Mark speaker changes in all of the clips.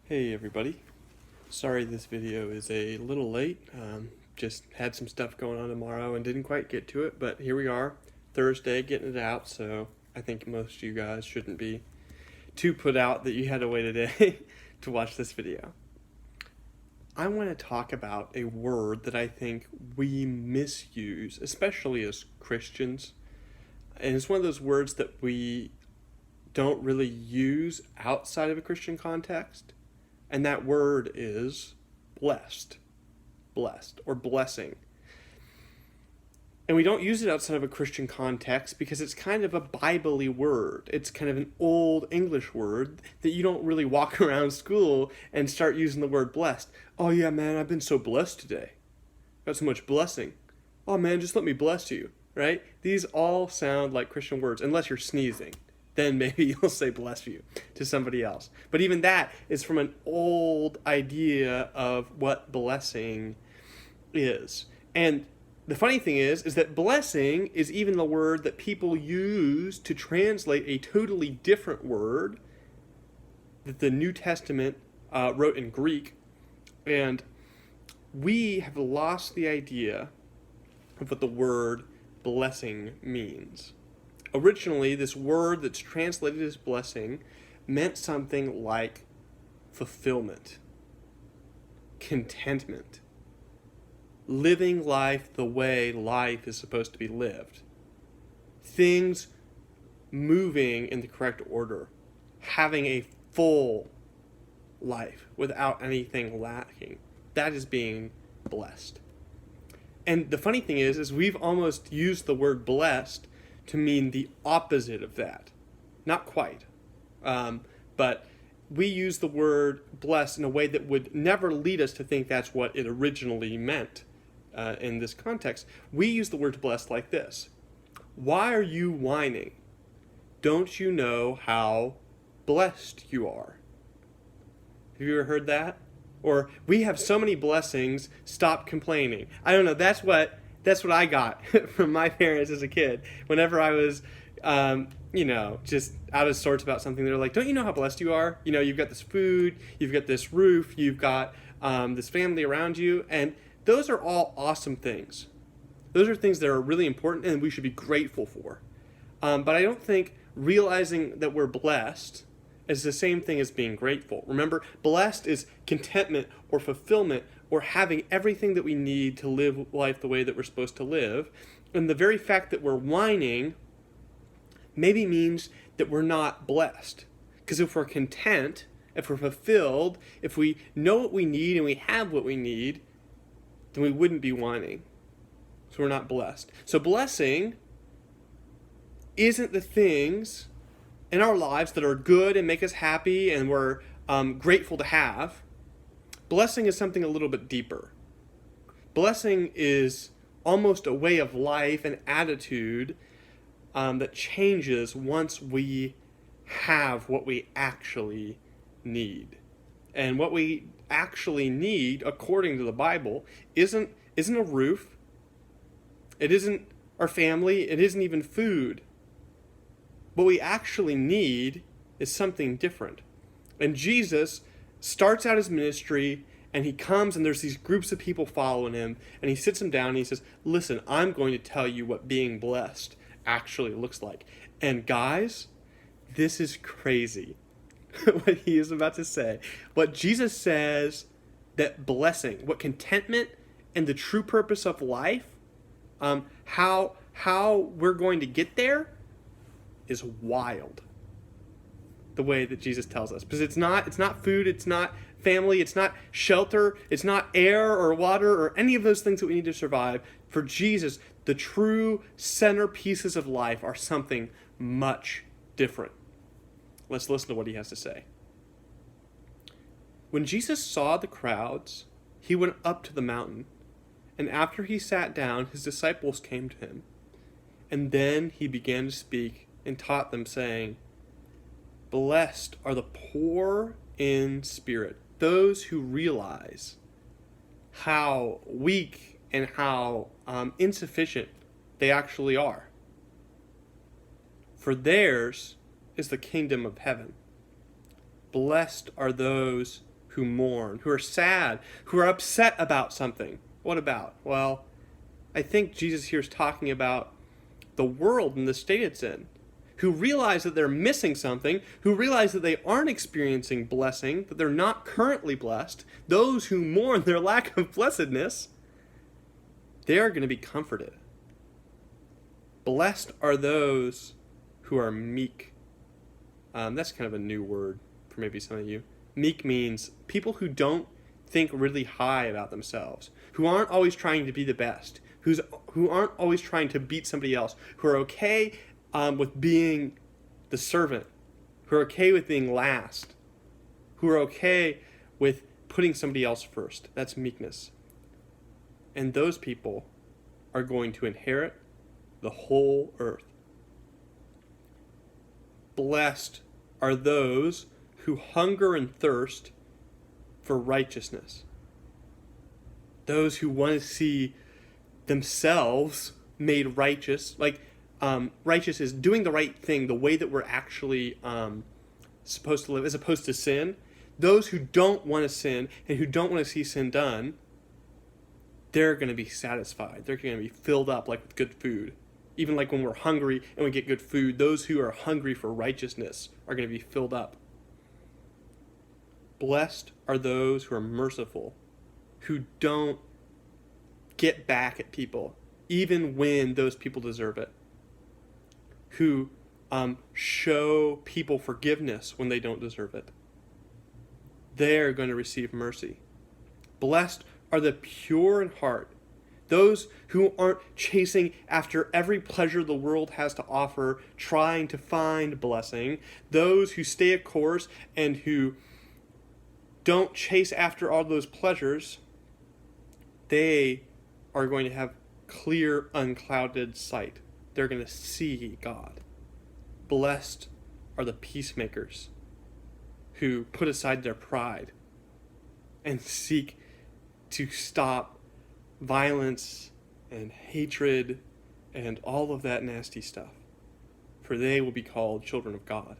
Speaker 1: Hey everybody, sorry this video is a little late, just had some stuff going on tomorrow and didn't quite get to it, but here we are, Thursday, getting it out, so I think most of you guys shouldn't be too put out that you had to wait a day to watch this video. I want to talk about a word that I think we misuse, especially as Christians, and it's one of those words that we don't really use outside of a Christian context. And that word is blessed. Blessed or blessing. And we don't use it outside of a Christian context because it's kind of a Bible-y word. It's kind of an old English word that you don't really walk around school and start using the word blessed. Oh yeah, man, I've been so blessed today. Got so much blessing. Oh man, just let me bless you, right? These all sound like Christian words, unless you're sneezing. Then maybe you'll say bless you to somebody else. But even that is from an old idea of what blessing is. And the funny thing is that blessing is even the word that people use to translate a totally different word that the New Testament wrote in Greek. And we have lost the idea of what the word blessing means. Originally, this word that's translated as blessing meant something like fulfillment, contentment, living life the way life is supposed to be lived, things moving in the correct order, having a full life without anything lacking. That is being blessed. And the funny thing is we've almost used the word blessed to mean the opposite of that. Not quite. But we use the word blessed in a way that would never lead us to think that's what it originally meant in this context. We use the word blessed like this. Why are you whining? Don't you know how blessed you are? Have you ever heard that? Or, we have so many blessings, stop complaining. I don't know, that's what I got from my parents as a kid. Whenever I was, just out of sorts about something, they're like, don't you know how blessed you are? You know, you've got this food, you've got this roof, you've got this family around you, and those are all awesome things. Those are things that are really important and we should be grateful for. But I don't think realizing that we're blessed is the same thing as being grateful. Remember, blessed is contentment or fulfillment or having everything that we need to live life the way that we're supposed to live. And the very fact that we're whining maybe means that we're not blessed. Because if we're content, if we're fulfilled, if we know what we need and we have what we need, then we wouldn't be whining. So we're not blessed. So blessing isn't the things in our lives that are good and make us happy and we're grateful to have. Blessing is something a little bit deeper. Blessing is almost a way of life, an attitude that changes once we have what we actually need. And what we actually need, according to the Bible, isn't a roof. It isn't our family. It isn't even food. What we actually need is something different. And Jesus starts out his ministry, and he comes, and there's these groups of people following him, and he sits them down, and he says, listen, I'm going to tell you what being blessed actually looks like. And guys, this is crazy, what he is about to say. What Jesus says that blessing, what contentment and the true purpose of life, how we're going to get there, is wild. The way that Jesus tells us, because it's not food, it's not family, it's not shelter, it's not air or water or any of those things that we need to survive. For Jesus, the true centerpieces of life are something much different. Let's listen to what he has to say. When Jesus saw the crowds, he went up to the mountain, and after he sat down, his disciples came to him. And then he began to speak and taught them, saying, blessed are the poor in spirit, those who realize how weak and how insufficient they actually are. For theirs is the kingdom of heaven. Blessed are those who mourn, who are sad, who are upset about something. What about? Well, I think Jesus here is talking about the world and the state it's in, who realize that they're missing something, who realize that they aren't experiencing blessing, that they're not currently blessed. Those who mourn their lack of blessedness, they are going to be comforted. Blessed are those who are meek. That's kind of a new word for maybe some of you. Meek means people who don't think really high about themselves, who aren't always trying to be the best, who aren't always trying to beat somebody else, who are okay with being the servant, who are okay with being last, who are okay with putting somebody else first. That's meekness. And those people are going to inherit the whole earth. Blessed are those who hunger and thirst for righteousness. Those who want to see themselves made righteous. Righteous is doing the right thing the way that we're actually supposed to live, as opposed to sin. Those who don't want to sin and who don't want to see sin done, they're going to be satisfied. They're going to be filled up like with good food. Even like when we're hungry and we get good food, those who are hungry for righteousness are going to be filled up. Blessed are those who are merciful, who don't get back at people, even when those people deserve it. Who show people forgiveness when they don't deserve it. They're going to receive mercy. Blessed are the pure in heart, those who aren't chasing after every pleasure the world has to offer, trying to find blessing. Those who stay a course and who don't chase after all those pleasures, they are going to have clear, unclouded sight. They're going to see God. Blessed are the peacemakers who put aside their pride and seek to stop violence and hatred and all of that nasty stuff, for they will be called children of God.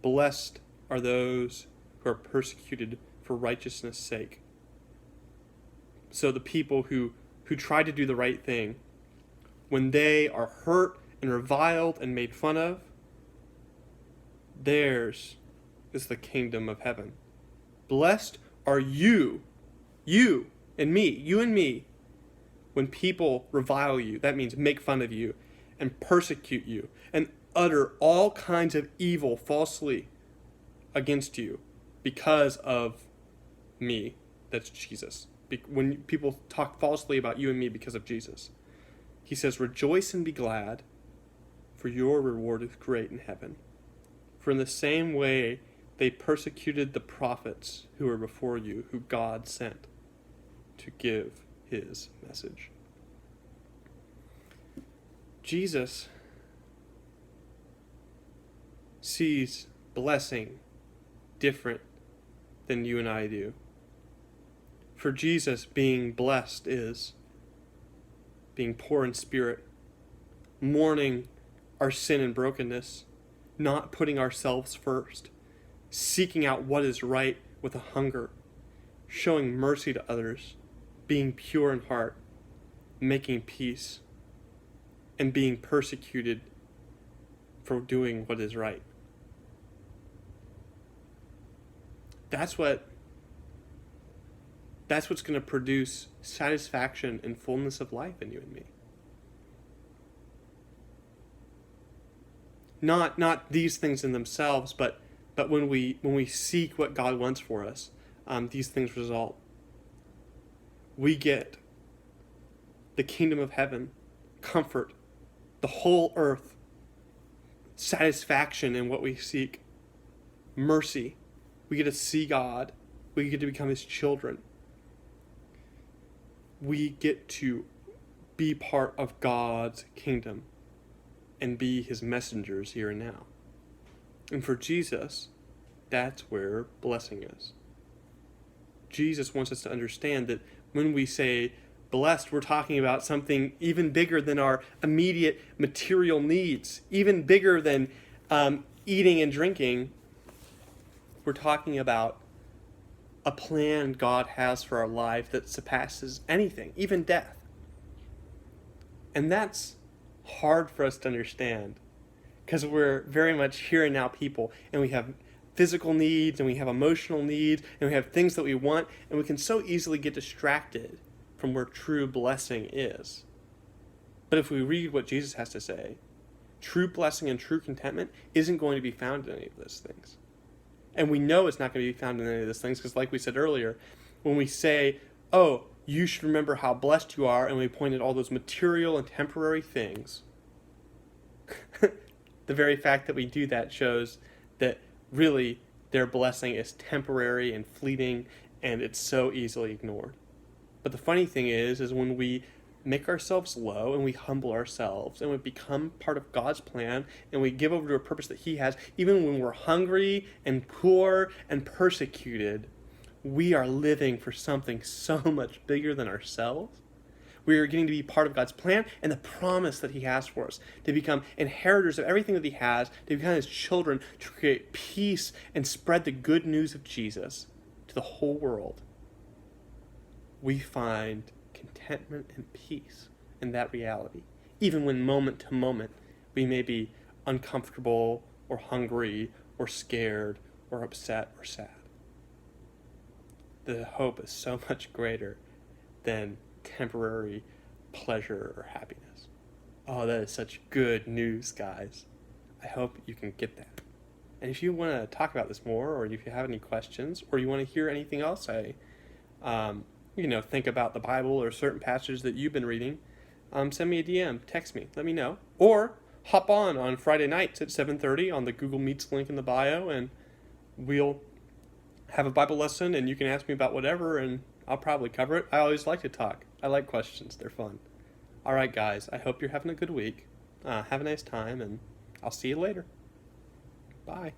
Speaker 1: Blessed are those who are persecuted for righteousness' sake. So the people who try to do the right thing, when they are hurt and reviled and made fun of, theirs is the kingdom of heaven. Blessed are you and me, when people revile you. That means make fun of you and persecute you and utter all kinds of evil falsely against you because of me. That's Jesus. When people talk falsely about you and me because of Jesus, he says, rejoice and be glad, for your reward is great in heaven. For in the same way they persecuted the prophets who were before you, who God sent to give his message. Jesus sees blessing different than you and I do. For Jesus, being blessed is being poor in spirit, mourning our sin and brokenness, not putting ourselves first, seeking out what is right with a hunger, showing mercy to others, being pure in heart, making peace, and being persecuted for doing what is right. That's what's going to produce satisfaction and fullness of life in you and me. Not these things in themselves, but when we seek what God wants for us, these things result. We get the kingdom of heaven, comfort, the whole earth, satisfaction in what we seek, mercy. We get to see God. We get to become his children. We get to be part of God's kingdom and be his messengers here and now. And for Jesus, that's where blessing is. Jesus wants us to understand that when we say blessed, we're talking about something even bigger than our immediate material needs, even bigger than eating and drinking. We're talking about a plan God has for our life that surpasses anything, even death. And that's hard for us to understand because we're very much here and now people, and we have physical needs, and we have emotional needs, and we have things that we want, and we can so easily get distracted from where true blessing is. But if we read what Jesus has to say, true blessing and true contentment isn't going to be found in any of those things. And we know it's not going to be found in any of those things because, like we said earlier, when we say, oh, you should remember how blessed you are, and we point at all those material and temporary things, the very fact that we do that shows that really their blessing is temporary and fleeting, and it's so easily ignored. But the funny thing is when we make ourselves low and we humble ourselves and we become part of God's plan and we give over to a purpose that He has, even when we're hungry and poor and persecuted, we are living for something so much bigger than ourselves. We are getting to be part of God's plan and the promise that He has for us, to become inheritors of everything that He has, to become His children, to create peace and spread the good news of Jesus to the whole world. We find contentment and peace in that reality, even when moment to moment we may be uncomfortable or hungry or scared or upset or sad. The hope is so much greater than temporary pleasure or happiness. Oh, that is such good news, guys. I hope you can get that. And if you want to talk about this more, or if you have any questions, or you want to hear anything else I think about the Bible or certain passages that you've been reading, send me a DM, text me, let me know. Or hop on Friday nights at 7:30 on the Google Meets link in the bio, and we'll have a Bible lesson, and you can ask me about whatever, and I'll probably cover it. I always like to talk. I like questions. They're fun. All right, guys, I hope you're having a good week. Have a nice time, and I'll see you later. Bye.